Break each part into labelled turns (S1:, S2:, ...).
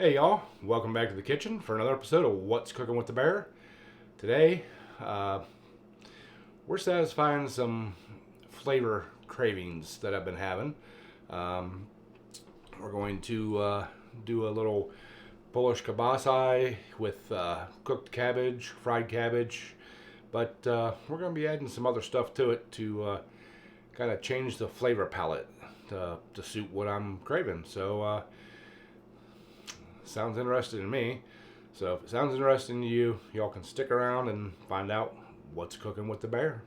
S1: Hey y'all, welcome back to the kitchen for another episode of What's Cooking with the Bear. Today, we're satisfying some flavor cravings that I've been having. Um, we're going to do a little Polish Kielbasa with cooked cabbage, fried cabbage, but we're going to be adding some other stuff to it to kind of change the flavor palette to suit what I'm craving. So, sounds interesting to me. So if it sounds interesting to you, y'all can stick around and find out what's cooking with the bear.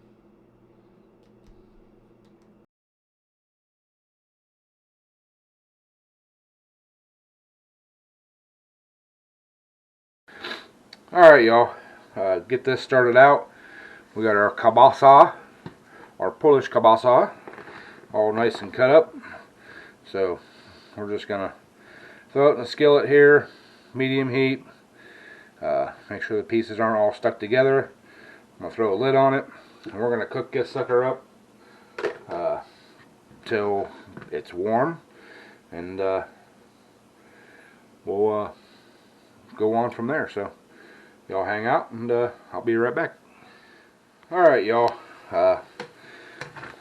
S1: Alright y'all, get this started out. We got our kielbasa, our Polish kielbasa, all nice and cut up. So we're just going to throw it in the skillet here, medium heat. Make sure the pieces aren't all stuck together. I'm going to throw a lid on it, and we're going to cook this sucker up till it's warm, and we'll go on from there. So y'all hang out, and I'll be right back. Alright y'all,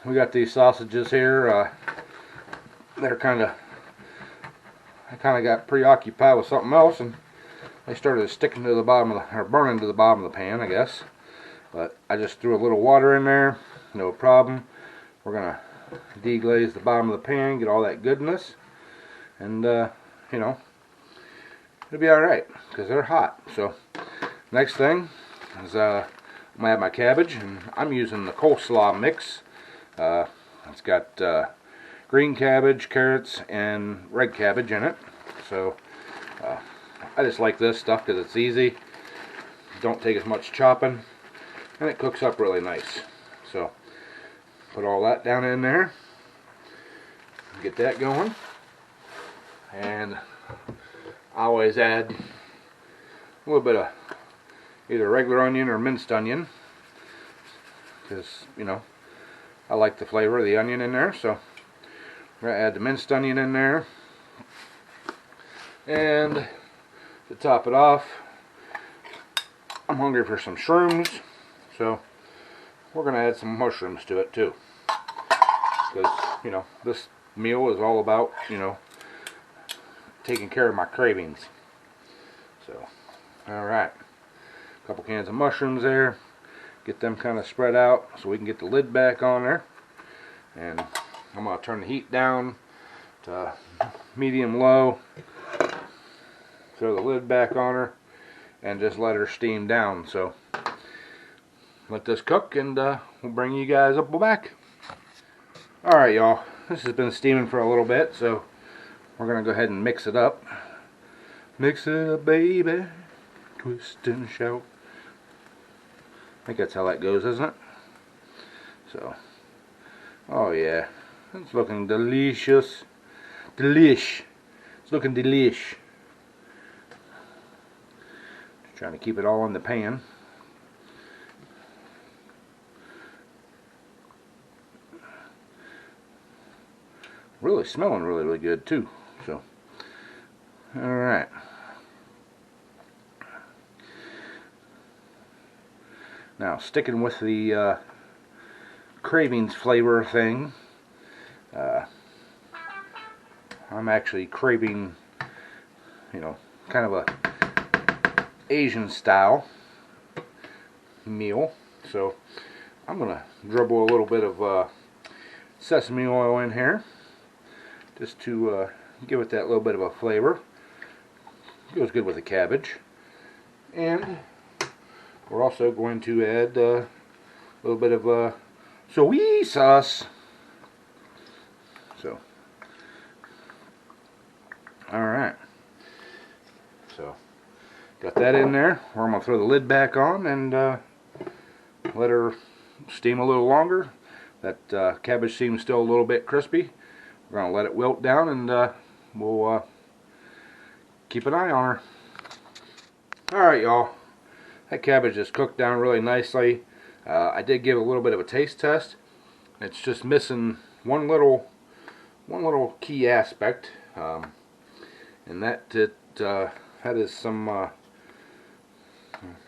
S1: we got these sausages here. They're I kind of got preoccupied with something else, and they started sticking to the bottom of or burning to the bottom of the pan, I guess. But I just threw a little water in there, no problem. We're gonna deglaze the bottom of the pan, get all that goodness, and you know, it'll be all right because they're hot. So next thing is I'm gonna add my cabbage, and I'm using the coleslaw mix. It's got green cabbage, carrots, and red cabbage in it. So I just like this stuff because it's easy, don't take as much chopping, and it cooks up really nice. So put all that down in there, get that going, and I always add a little bit of either regular onion or minced onion because, you know, I like the flavor of the onion in there. So we're going to add the minced onion in there, and to top it off, I'm hungry for some shrooms, so we're going to add some mushrooms to it too, because, you know, this meal is all about, you know, taking care of my cravings. So alright, a couple cans of mushrooms there, get them kind of spread out so we can get the lid back on there, and I'm going to turn the heat down to medium low, throw the lid back on her, and just let her steam down. So let this cook, and we'll bring you guys up back. Alright y'all, this has been steaming for a little bit, so we're going to go ahead and mix it up. Mix it up, baby, twist and shout. I think that's how that goes, isn't it? So, oh yeah, it's looking delicious. Delish. It's looking delish. Just trying to keep it all in the pan. Really smelling really good too. So, alright. Now, sticking with the cravings flavor thing, I'm actually craving, you know, kind of a Asian style meal. So I'm gonna dribble a little bit of sesame oil in here just to give it that little bit of a flavor. Goes good with the cabbage. And we're also going to add a little bit of soy sauce. So, alright. So, got that in there. I'm going to throw the lid back on and let her steam a little longer. That cabbage seems still a little bit crispy. We're going to let it wilt down, and we'll keep an eye on her. Alright y'all, that cabbage is cooked down really nicely. I did give a little bit of a taste test. It's just missing one little key aspect, and that that is some, let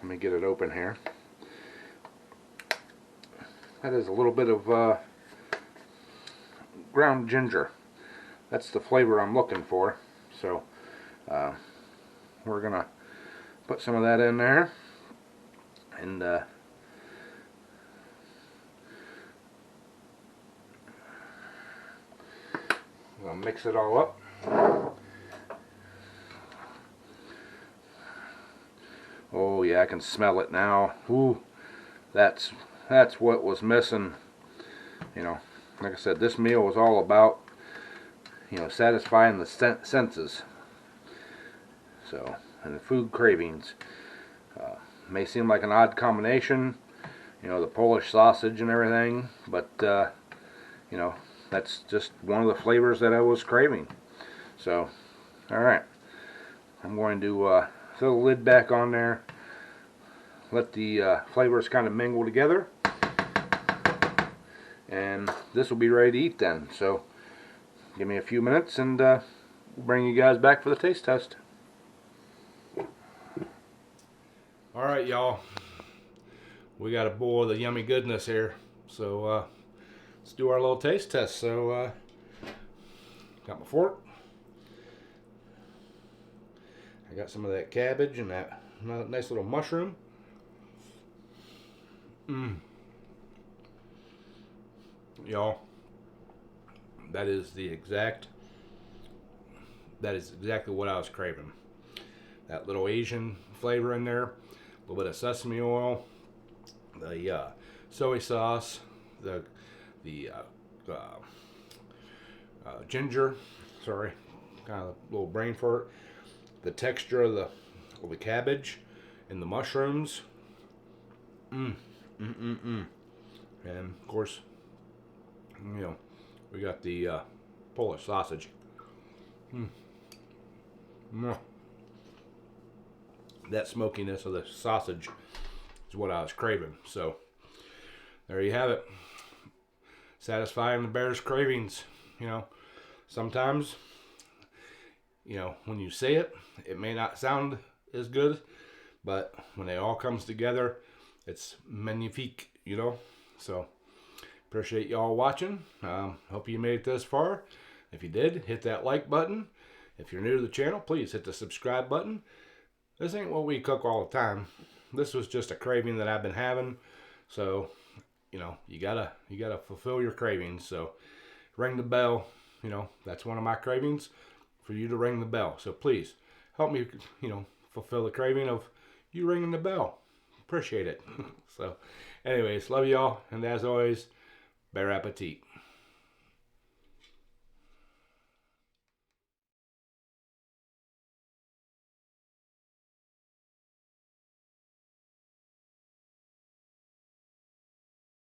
S1: me get it open here. That is a little bit of ground ginger. That's the flavor I'm looking for. So we're gonna put some of that in there, and I'll mix it all up. Oh yeah, I can smell it now. Ooh, that's what was missing. You know, like I said, this meal was all about, you know, satisfying the senses. So, and the food cravings. May seem like an odd combination, you know, the Polish sausage and everything, but you know, that's just one of the flavors that I was craving. So, alright, I'm going to fill the lid back on there, let the flavors kind of mingle together, and this will be ready to eat then. So give me a few minutes, and we'll bring you guys back for the taste test. Alright, y'all, we got a bowl of the yummy goodness here, so let's do our little taste test. So got my fork, I got some of that cabbage and that nice little mushroom. Y'all, that is exactly what I was craving. That little Asian flavor in there, a little bit of sesame oil, the soy sauce, the ginger, sorry, kind of a little brain fart, the texture of the cabbage and the mushrooms, and of course, you know, we got the Polish sausage. That smokiness of the sausage is what I was craving. So there you have it, satisfying the bear's cravings. You know, sometimes, you know, when you say it, it may not sound as good, but when it all comes together, it's magnifique, you know. So appreciate y'all watching. Hope you made it this far. If you did, hit that like button. If you're new to the channel, please hit the subscribe button. This ain't what we cook all the time. This was just a craving that I've been having. So, you know, you gotta fulfill your cravings. So ring the bell. You know, that's one of my cravings, for you to ring the bell. So please help me, you know, fulfill the craving of you ringing the bell. Appreciate it. So anyways, love y'all, and as always, bon appetit.